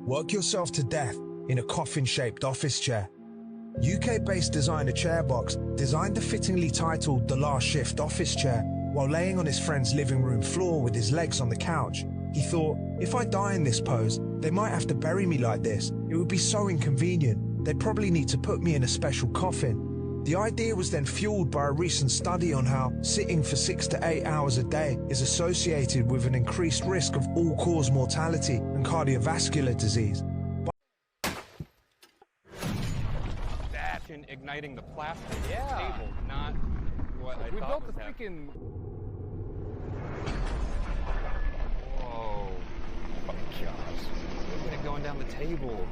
Work yourself to death in a coffin-shaped office chair. UK-based designer Chairbox designed the fittingly titled The Last Shift office chair while laying on his friend's living room floor with his legs on the couch. He thought, if I die in this pose, they might have to bury me like this. It would be so inconvenient. They'd probably need to put me in a special coffin. The idea was then fueled by a recent study on how sitting for 6 to 8 hours a day is associated with an increased risk of all-cause mortality and cardiovascular disease. Igniting the plastic table, not what I thought was happening. Whoa. Oh gosh. Look at it going down the table.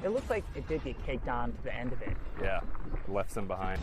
It looks like it did get caked on to the end of it. Yeah, left some behind.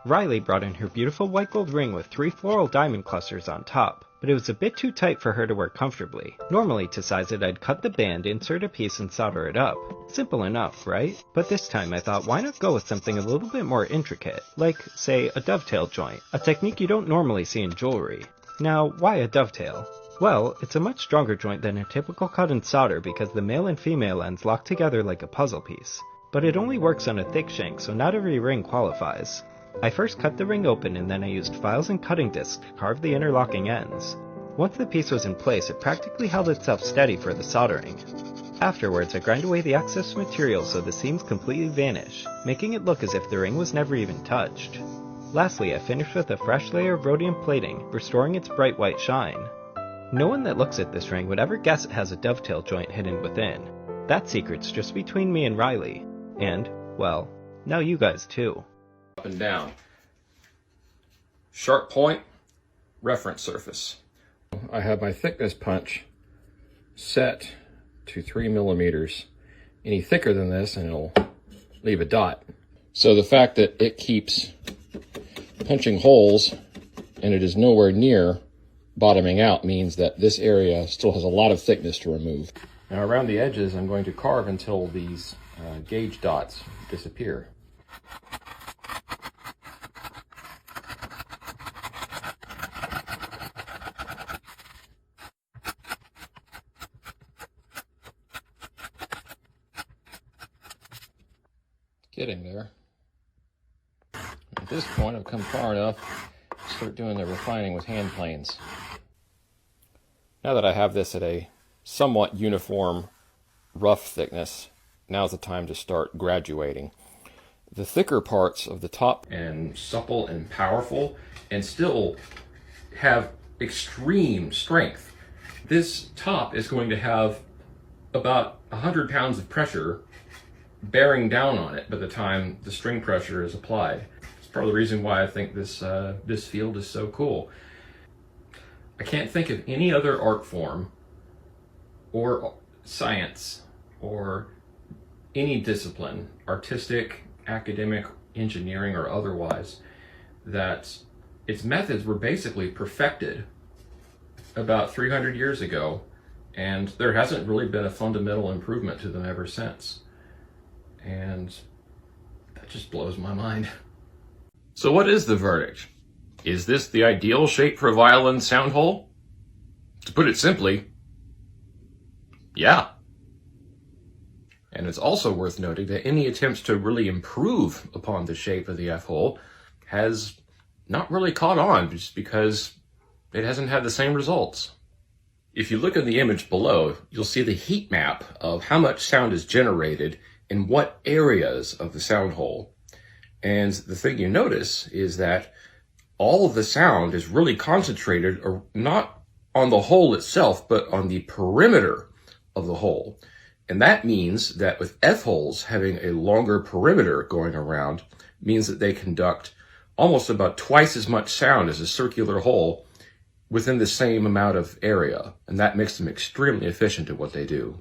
Riley brought in her beautiful white gold ring with 3 floral diamond clusters on top, but it was a bit too tight for her to wear comfortably. Normally to size it I'd cut the band, insert a piece and solder it up. Simple enough, right? But this time I thought why not go with something a little bit more intricate, like, say, a dovetail joint, a technique you don't normally see in jewelry. Now, why a dovetail? Well, it's a much stronger joint than a typical cut and solder because the male and female ends lock together like a puzzle piece. But it only works on a thick shank, so not every ring qualifies. I first cut the ring open and then I used files and cutting discs to carve the interlocking ends. Once the piece was in place, it practically held itself steady for the soldering. Afterwards, I grind away the excess material so the seams completely vanish, making it look as if the ring was never even touched. Lastly, I finished with a fresh layer of rhodium plating, restoring its bright white shine. No one that looks at this ring would ever guess it has a dovetail joint hidden within. That secret's just between me and Riley. And, well, now you guys too. Up and down. Sharp point, reference surface. I have my thickness punch set to 3 millimeters. Any thicker than this and it'll leave a dot. So the fact that it keeps punching holes and it is nowhere near bottoming out means that this area still has a lot of thickness to remove. Now around the edges I'm going to carve until these gauge dots disappear. Getting there. At this point, I've come far enough to start doing the refining with hand planes. Now that I have this at a somewhat uniform, rough thickness, now's the time to start graduating. The thicker parts of the top and supple and powerful and still have extreme strength. This top is going to have about 100 pounds of pressure bearing down on it by the time the string pressure is applied. It's part of the reason why I think this field is so cool. I can't think of any other art form or science or any discipline, artistic, academic, engineering, or otherwise, that its methods were basically perfected about 300 years ago, and there hasn't really been a fundamental improvement to them ever since. And that just blows my mind. So what is the verdict? Is this the ideal shape for a violin sound hole? To put it simply, yeah. And it's also worth noting that any attempts to really improve upon the shape of the F-hole has not really caught on just because it hasn't had the same results. If you look at the image below, you'll see the heat map of how much sound is generated in what areas of the sound hole. And the thing you notice is that all of the sound is really concentrated not on the hole itself, but on the perimeter of the hole. And that means that with F-holes having a longer perimeter going around means that they conduct almost about twice as much sound as a circular hole within the same amount of area, and that makes them extremely efficient at what they do.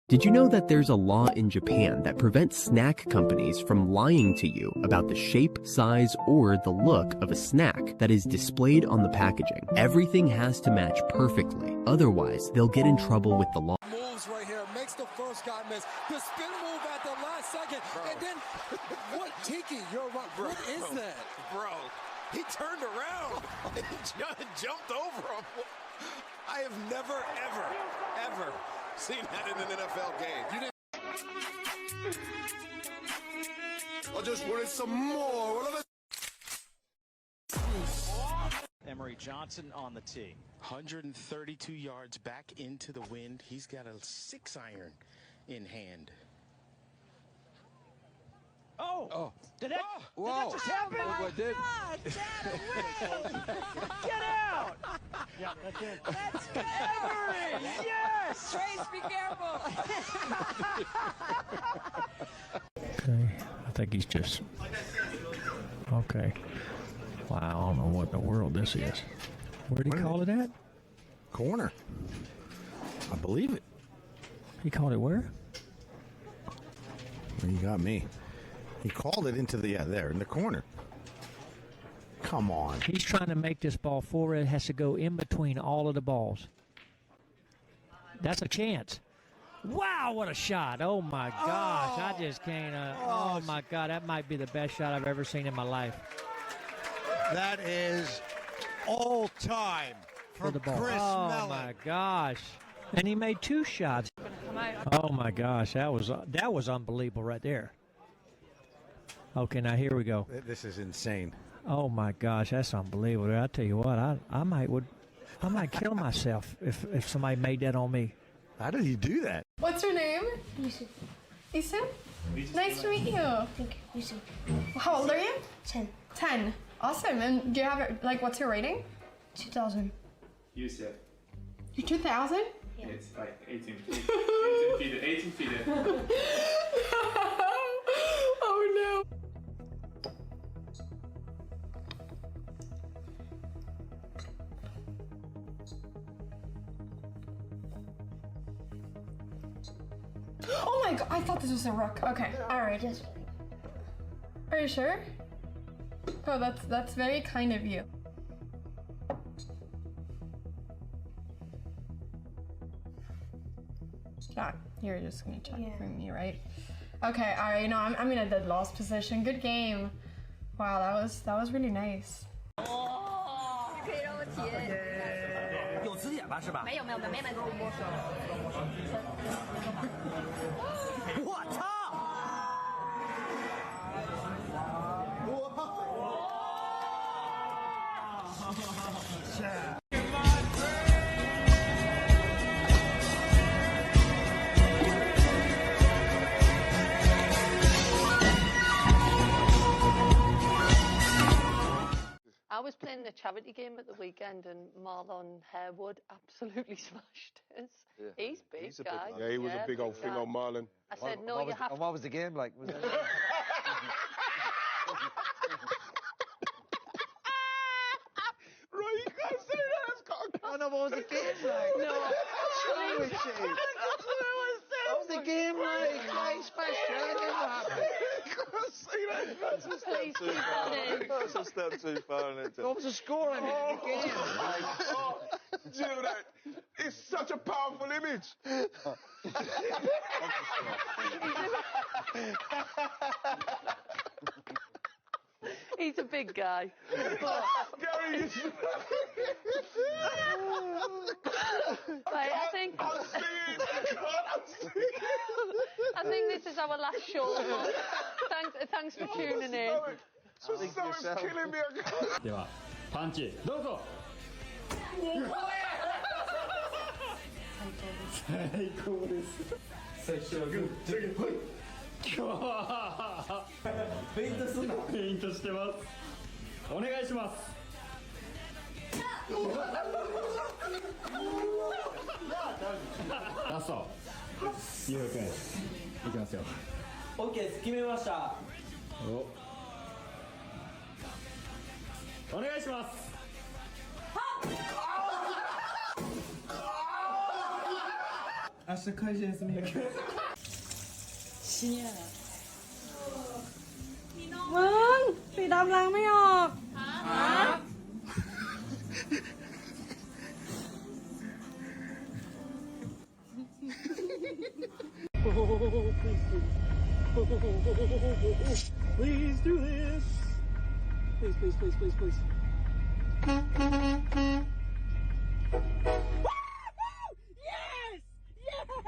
Did you know that there's a law in Japan that prevents snack companies from lying to you about the shape, size, or the look of a snack that is displayed on the packaging? Everything has to match perfectly. Otherwise, they'll get in trouble with the law. Moves right here, makes the first guy miss. The spin move at the last second. Bro. And then, what, Tiki, you're right. Bro. What is that? Bro, he turned around and jumped over him. I have never, ever seen that in an NFL game. You didn't. I just wanted some more. Emery Johnson on the tee. 132 yards back into the wind. He's got a 6-iron in hand. Oh! Did that just happen? Oh, it did. Get out! Yeah, that's it. That's Emery! Yes! Trace, be careful. Okay, I think he's just... Okay. Wow, I don't know what in the world this is. Where'd he call it at? Corner. I believe it. He called it where? You got me. He called it into the, there, in the corner. Come on. He's trying to make this ball forward. It has to go in between all of the balls. That's a chance. Wow, what a shot. Oh, my gosh. I just can't. Oh, my God. That might be the best shot I've ever seen in my life. That is all time for the ball. Chris Oh, Mellon. my gosh. And he made 2 shots. Oh, my gosh. That was unbelievable right there. Okay, now here we go. This is insane. Oh my gosh, that's unbelievable. I tell you what, I might kill myself if somebody made that on me. How did he do that? What's your name? Yusuf. Yusuf? Nice to meet you. Thank you. Yusuf. How old are you? 10. 10. Awesome. And do you have, like, what's your rating? 2000. Yusuf. You're 2000? Yeah. It's like 18 feet. 18 feet. Oh no. Oh my god, I thought this was a rook. Okay, alright. Are you sure? Oh, that's very kind of you. Yeah, you're just gonna check for me, right? Okay, alright, no, I'm in a dead loss position. Good game. Wow, that was really nice. 可以让我体验。有词典吧，是吧？没有，没人给我没收。我操！ a charity game at the weekend, and Marlon Harewood absolutely smashed us. Yeah. He's big, he's a guy. Yeah, he was a big old thing on Marlon. I said, no, you have to... What was the game like? Was it... Right, you can't say that. It's got a... Oh, no, what was the game like? No. What's wrong with you? What was the game like? Like, special. Can't say that. That's a step too far. That's a step too far. What was the score in the game? Oh, do you know that? It's such a powerful image. He's a big guy. Gary is... Right, I think... I think this is our last show. Thanks for tuning in. Someone's killing me. ではパンチどうぞ。最高です。最初はグー、じゃけんほい。ペイントすんな。ペイントしてます。お願いします。ラスト。ゆうくん、いきますよ。オッケーです。決めました。お願いします。明日会社休み。เชี่ยมึงสีดำล้างไม่ออก Please do this. Please, please, please, please, please. Yes! Yes!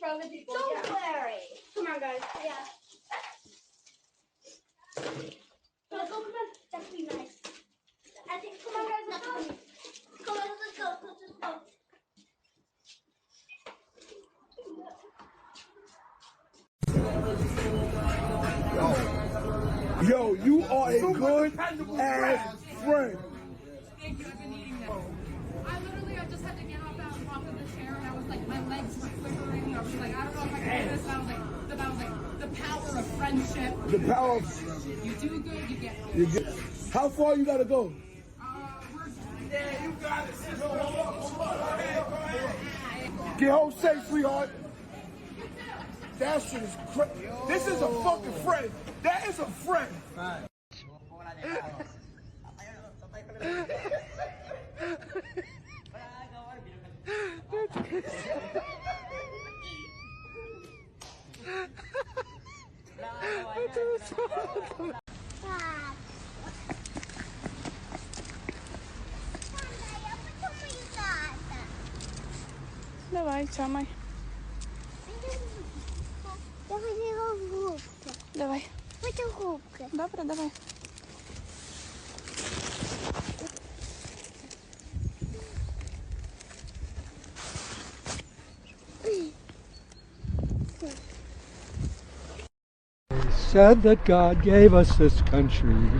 for other people. Don't worry. Come on, guys. Yeah. Let's go, come on. That'd be nice. I think, come on, guys, let's go. Come on, let's go. Let's just go. Yo, you are a good ass friend. Thank you. I've been eating this. I just had to get off of the chair, and I was like, my legs were quivering. I was like, I don't know if I can do this. And I was like, the power of friendship. The power of... You do good, you get good. You get... How far you gotta go? Yeah, you got it. Get home safe, sweetheart. That shit is crazy. This is a fucking friend. That is a friend. Давай, тямай. Давай. Добре, давай. They said that God gave us this country.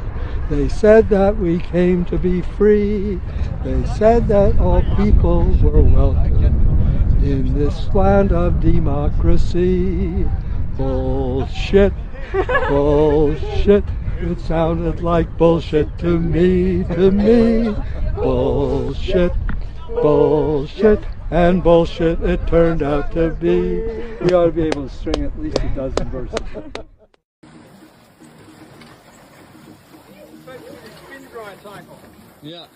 They said that we came to be free. They said that all people were welcome in this land of democracy. Bullshit, bullshit. It sounded like bullshit to me. Bullshit, bullshit, and bullshit it turned out to be. We ought to be able to string at least a dozen verses. Yeah.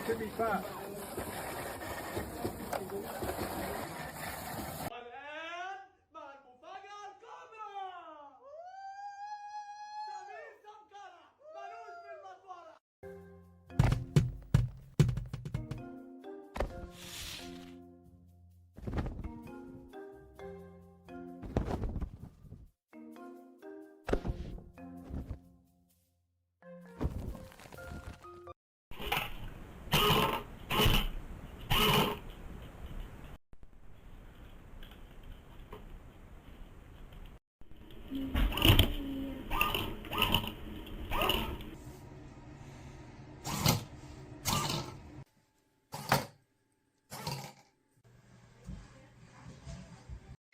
Should be fast.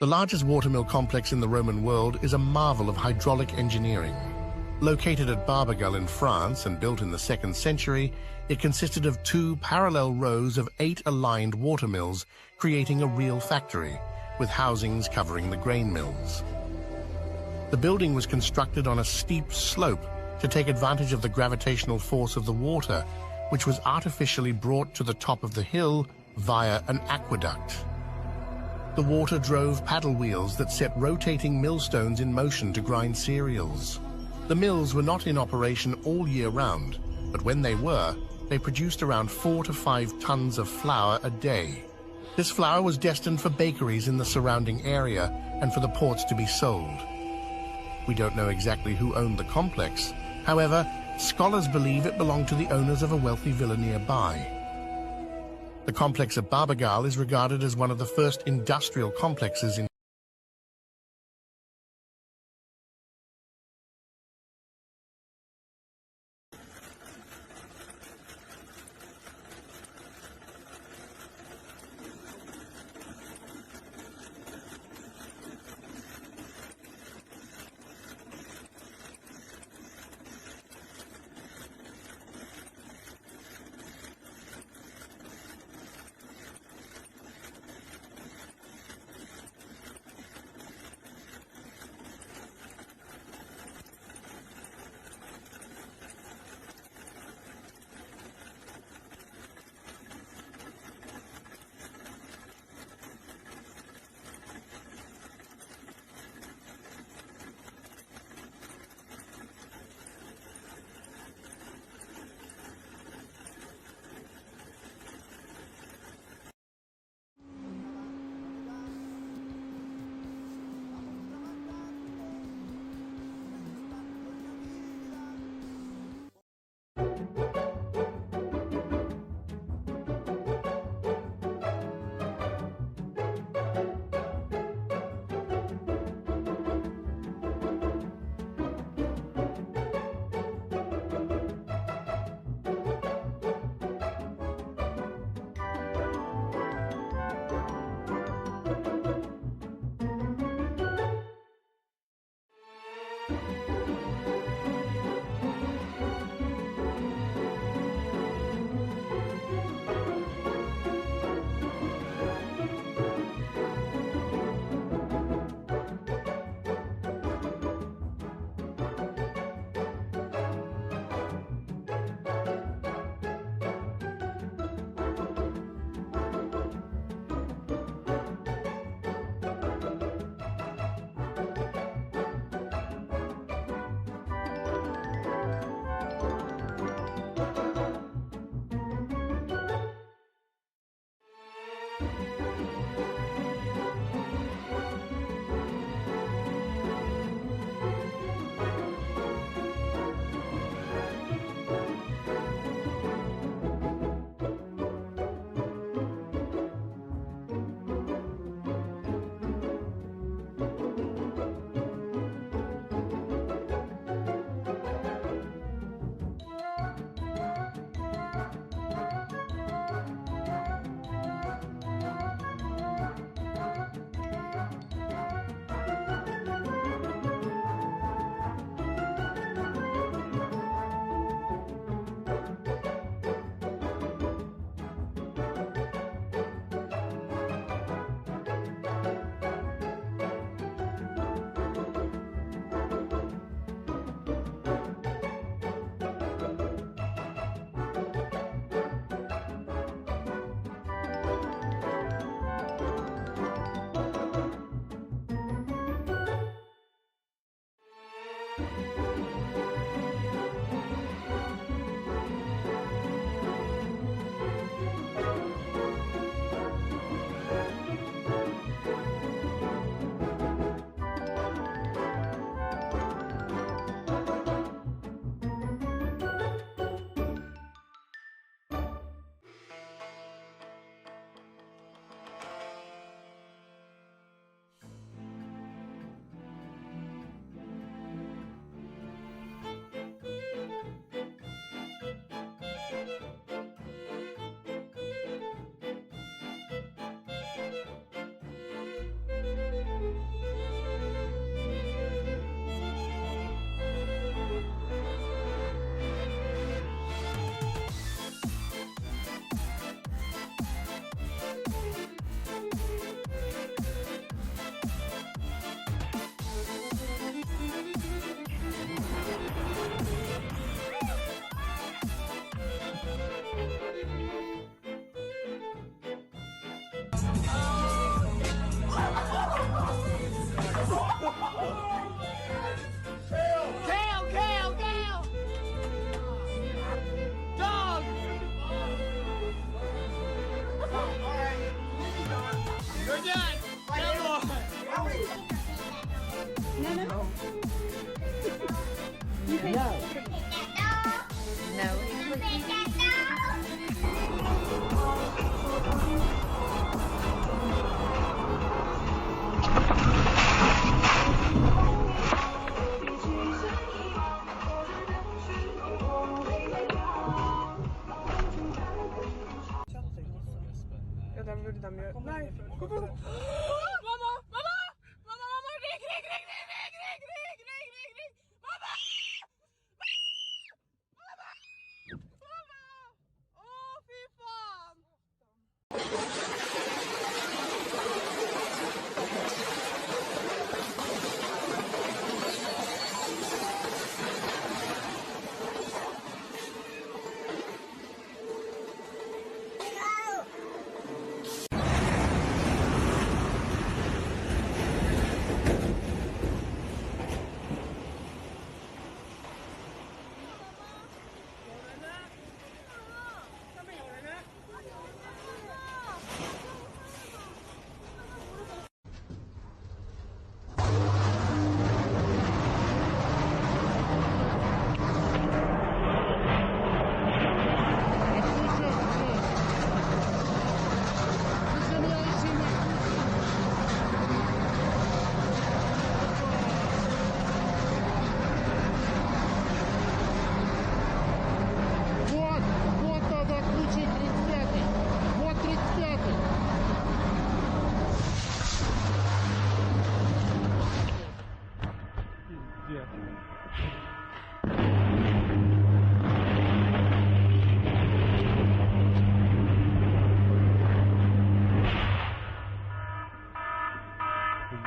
The largest watermill complex in the Roman world is a marvel of hydraulic engineering. Located at Barbegal in France and built in the 2nd century, it consisted of 2 parallel rows of 8 aligned watermills, creating a real factory, with housings covering the grain mills. The building was constructed on a steep slope to take advantage of the gravitational force of the water, which was artificially brought to the top of the hill via an aqueduct. The water drove paddle wheels that set rotating millstones in motion to grind cereals. The mills were not in operation all year round, but when they were, they produced around 4 to 5 tons of flour a day. This flour was destined for bakeries in the surrounding area and for the ports to be sold. We don't know exactly who owned the complex. However, scholars believe it belonged to the owners of a wealthy villa nearby. The complex at Barbegal is regarded as one of the first industrial complexes in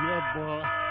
Yeah, boy.